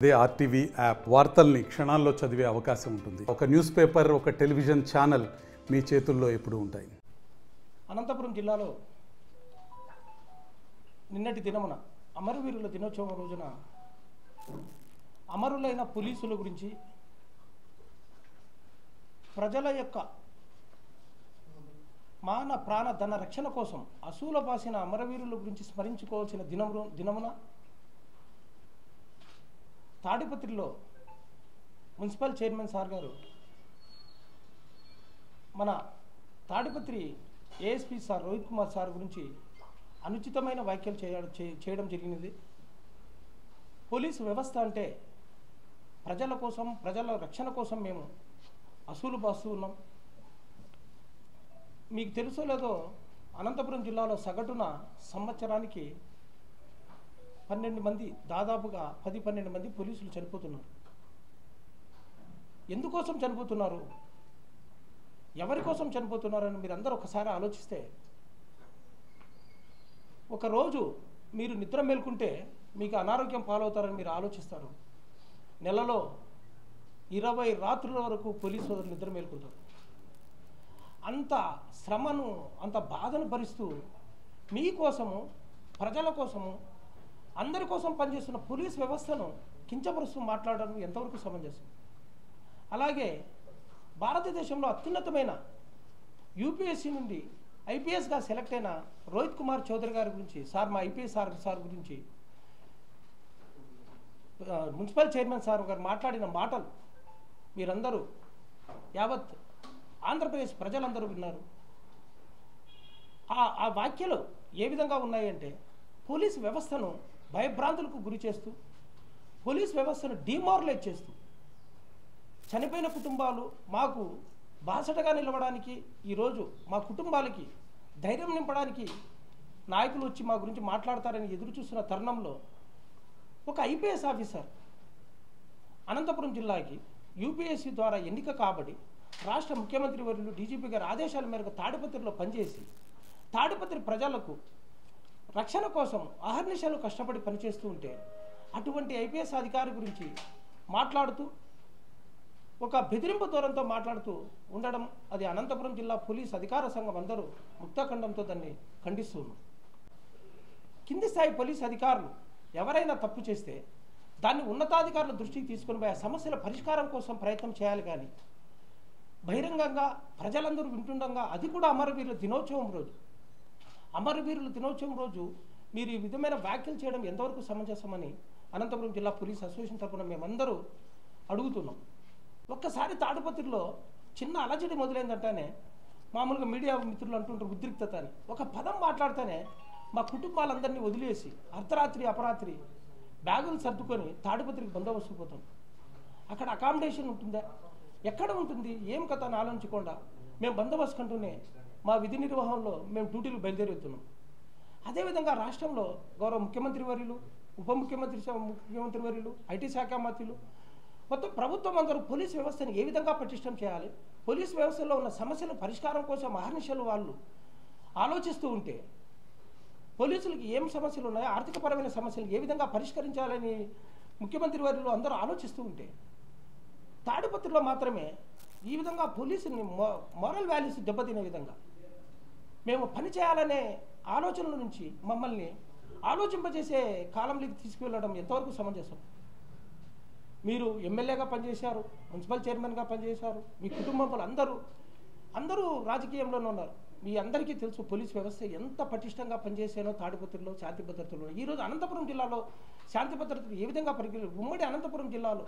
అదే RTV app వార్తల్ని క్షణాల్లో చదివే అవకాశం ఉంటుంది. ఒక న్యూస్ పేపర్, ఒక టెలివిజన్ ఛానల్ మీ చేతుల్లో ఎప్పుడూ ఉంటాయి. అనంతపురం జిల్లాలో నిన్నటి దినమున అమరవీరుల దినోత్సవం రోజున అమరులైన పోలీసుల గురించి, ప్రజల యొక్క మాన ప్రాణ ధన రక్షణ కోసం అసూల బాసిన అమరవీరుల గురించి స్మరించుకోవాల్సిన దినమున తాడిపత్రిలో మున్సిపల్ చైర్మన్ సార్ గారు మన Tadipatri ASP sir Rohit Kumar sir గురించి అనుచితమైన వ్యాఖ్యలు చేయడం జరిగినది. పోలీసు వ్యవస్థ అంటే ప్రజల కోసం, ప్రజల రక్షణ కోసం మేము అసూలు బాస్తూ ఉన్నాం. మీకు తెలుసో లేదో, అనంతపురం జిల్లాలో సగటున సంవత్సరానికి 12 మంది, దాదాపుగా 10-12 మంది పోలీసులు చనిపోతున్నారు. ఎందుకోసం చనిపోతున్నారు, ఎవరి కోసం చనిపోతున్నారని మీరు అందరూ ఒకసారి ఆలోచిస్తే, ఒకరోజు మీరు నిద్ర మేల్కుంటే మీకు అనారోగ్యం పాలవుతారని మీరు ఆలోచిస్తారు. నెలలో 20 రాత్రుల వరకు పోలీసు సోదరులు నిద్ర మేల్కుంటారు. అంత శ్రమను, అంత బాధను భరిస్తూ మీకోసము, ప్రజల కోసము, అందరి కోసం పనిచేస్తున్న పోలీస్ వ్యవస్థను కించపరుస్తూ మాట్లాడడం ఎంతవరకు సమంజసం? అలాగే భారతదేశంలో అత్యున్నతమైన యూపీఎస్సీ నుండి ఐపీఎస్గా సెలెక్ట్ అయిన రోహిత్ కుమార్ చౌదరి గారి గురించి, సార్ మా ఐపీఎస్ సార్ గురించి మున్సిపల్ చైర్మన్ సార్ గారు మాట్లాడిన మాటలు మీరందరూ, యావత్ ఆంధ్రప్రదేశ్ ప్రజలందరూ విన్నారు. ఆ వ్యాఖ్యలు ఏ విధంగా ఉన్నాయంటే, పోలీసు వ్యవస్థను భయభ్రాంతులకు గురి చేస్తూ, పోలీస్ వ్యవస్థను డిమారలైజ్ చేస్తూ, చనిపోయిన కుటుంబాలు మాకు బాసటగా నిలవడానికి, ఈరోజు మా కుటుంబాలకి ధైర్యం నింపడానికి నాయకులు వచ్చి మా గురించి మాట్లాడతారని ఎదురు చూస్తున్న తరుణంలో ఒక ఐపీఎస్ ఆఫీసర్ అనంతపురం జిల్లాకి యూపీఎస్సీ ద్వారా ఎన్నిక కాబడి రాష్ట్ర ముఖ్యమంత్రి వర్యులు డీజీపీ గారి ఆదేశాల మేరకు తాడిపత్రిలో పనిచేసి తాడిపత్రి ప్రజలకు రక్షణ కోసం అహర్నిశలు కష్టపడి పనిచేస్తూ ఉంటే, అటువంటి ఐపీఎస్ అధికారి గురించి మాట్లాడుతూ ఒక బెదిరింపు ధోరణితో మాట్లాడుతూ ఉండడం, అది అనంతపురం జిల్లా పోలీస్ అధికార సంఘం అందరూ ముక్తఖండంతో దాన్ని ఖండిస్తున్నారు. కింది స్థాయి పోలీస్ అధికారులు ఎవరైనా తప్పు చేస్తే దాన్ని ఉన్నతాధికారుల దృష్టికి తీసుకుని పోయి ఆ సమస్యల పరిష్కారం కోసం ప్రయత్నం చేయాలి. కానీ బహిరంగంగా ప్రజలందరూ వింటుండగా, అది కూడా అమరవీరుల దినోత్సవం రోజు, అమరవీరుల దినోత్సవం రోజు మీరు ఈ విధమైన వ్యాఖ్యలు చేయడం ఎంతవరకు సమంజసమని అనంతపురం జిల్లా పోలీస్ అసోసియేషన్ తరఫున మేమందరూ అడుగుతున్నాం. ఒక్కసారి తాడిపత్రిలో చిన్న అలజడి మొదలైందంటేనే మామూలుగా మీడియా మిత్రులు అంటుంటారు ఉద్రిక్తత అని. ఒక పదం మాట్లాడితేనే మా కుటుంబాలందరినీ వదిలేసి అర్ధరాత్రి అపరాత్రి బ్యాగులు సర్దుకొని తాడిపత్రికి బందోబస్తు పోతాం. అక్కడ అకామిడేషన్ ఉంటుందా, ఎక్కడ ఉంటుంది, ఏం కథ అని ఆలోచించకుండా మేము బందోబస్తు కంటూనే మా విధి నిర్వహణలో మేము డ్యూటీలు బయలుదేరుతున్నాం. అదేవిధంగా రాష్ట్రంలో గౌరవ ముఖ్యమంత్రి వర్యులు, ఉప ముఖ్యమంత్రి వర్యులు, ఐటీ శాఖ మంత్రులు, మొత్తం ప్రభుత్వం అందరూ పోలీస్ వ్యవస్థను ఏ విధంగా పటిష్టం చేయాలి, పోలీస్ వ్యవస్థలో ఉన్న సమస్యల పరిష్కారం కోసం అహర్నిశలు వాళ్ళు ఆలోచిస్తూ ఉంటే, పోలీసులకు ఏం సమస్యలు ఉన్నాయో, ఆర్థికపరమైన సమస్యలు ఏ విధంగా పరిష్కరించాలని ముఖ్యమంత్రి వర్యులు అందరూ ఆలోచిస్తూ ఉంటే, తాడిపత్రిలో మాత్రమే ఈ విధంగా పోలీసుని మోరల్ వాల్యూస్ దెబ్బతినే విధంగా మేము పని చేయాలనే ఆలోచనల నుంచి మమ్మల్ని ఆలోచింపజేసే కాలంలోకి తీసుకువెళ్ళడం ఎంతవరకు సమంజసం? మీరు ఎమ్మెల్యేగా పనిచేశారు, మున్సిపల్ చైర్మన్గా పనిచేశారు, మీ కుటుంబంలో అందరూ రాజకీయంలోనే ఉన్నారు. మీ అందరికీ తెలుసు పోలీస్ వ్యవస్థ ఎంత పటిష్టంగా పనిచేసానో తాడిపత్రిలో, శాంతి భద్రతలో. ఈరోజు అనంతపురం జిల్లాలో శాంతి భద్రతలు ఏ విధంగా ఉమ్మడి అనంతపురం జిల్లాలో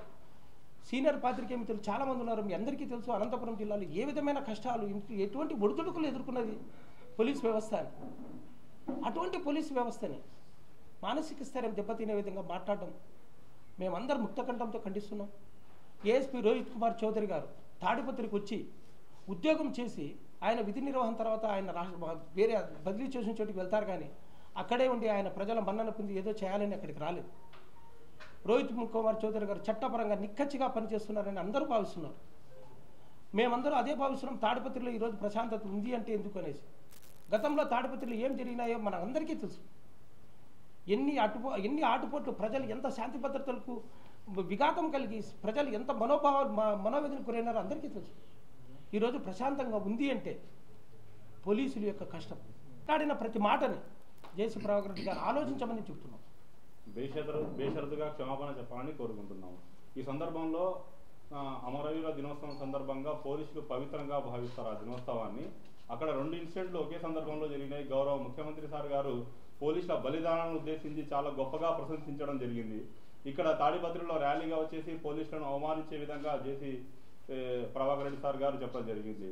సీనియర్ పాత్రికేయ మిత్రులు చాలామంది ఉన్నారు. మీ అందరికీ తెలుసు అనంతపురం జిల్లాలో ఏ విధమైన కష్టాలు, ఎటువంటి ఒడిదుడుకులు ఎదుర్కొన్నది పోలీస్ వ్యవస్థ అని. అటువంటి పోలీస్ వ్యవస్థని మానసిక స్థైర్యం దెబ్బతినే విధంగా మాట్లాడడం మేమందరం ముక్తకంఠంతో ఖండిస్తున్నాం. ఏఎస్పీ రోహిత్ కుమార్ చౌదరి గారు తాడిపత్రికి వచ్చి ఉద్యోగం చేసి ఆయన విధి నిర్వహణ తర్వాత ఆయన వేరే బదిలీ చేసిన చోటుకి వెళ్తారు, కానీ అక్కడే ఉండి ఆయన ప్రజల మన్నన పొంది ఏదో చేయాలని అక్కడికి రాలేదు. రోహిత్ కుమార్ చౌదరి గారు చట్టపరంగా నిక్కచ్చిగా పనిచేస్తున్నారని అందరూ భావిస్తున్నారు. మేమందరూ అదే భావిస్తున్నాం. తాడిపత్రిలో ఈరోజు ప్రశాంతత ఉంది అంటే ఎందుకు అనేసి. గతంలో తాడిపత్రిలో ఏం జరిగినాయో మన అందరికీ తెలుసు. ఎన్ని ఆటుపోట్లు, ప్రజలు ఎంత శాంతి భద్రతలకు విఘాతం కలిగి ప్రజలు ఎంత మనోవేదన గురైనారో అందరికీ తెలుసు. ఈరోజు ప్రశాంతంగా ఉంది అంటే పోలీసుల యొక్క కష్టం. మాట్లాడిన ప్రతి మాటని జేసీ ప్రభాకర్ రెడ్డి గారు ఆలోచించమని చెప్తున్నాం. బేషరతుగా క్షమాపణ చెప్పాలని కోరుకుంటున్నాము. ఈ సందర్భంలో అమరవీరుల దినోత్సవం సందర్భంగా పోలీసులు పవిత్రంగా భావిస్తారు ఆ దినోత్సవాన్ని. అక్కడ 2 ఇన్సిడెంట్లు ఒకే సందర్భంలో జరిగినాయి. గౌరవ ముఖ్యమంత్రి సార్ గారు పోలీసుల బలిదానాలను ఉద్దేశించి చాలా గొప్పగా ప్రశంసించడం జరిగింది. ఇక్కడ తాడిపత్రిలో ర్యాలీగా వచ్చేసి పోలీసులను అవమానించే విధంగా జేసీ ప్రభాకర్ రెడ్డి సార్ గారు చెప్పడం జరిగింది.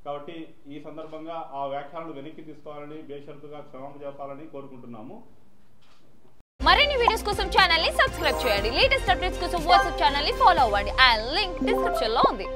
కాబట్టి ఈ సందర్భంగా ఆ వ్యాఖ్యలను వెనక్కి తీసుకోవాలని, బేషరతుగా క్షమాపణ చెప్పాలని కోరుకుంటున్నాము. మరిన్ని వీడియోస్ కోసం ఛానల్ ని సబ్స్క్రైబ్ చేయండి. లేటెస్ట్ అప్డేట్స్ కోసం వాట్సాప్ ఛానల్ ని ఫాలో అవ్వండి. ఆ లింక్ డిస్క్రిప్షన్ లో ఉంది.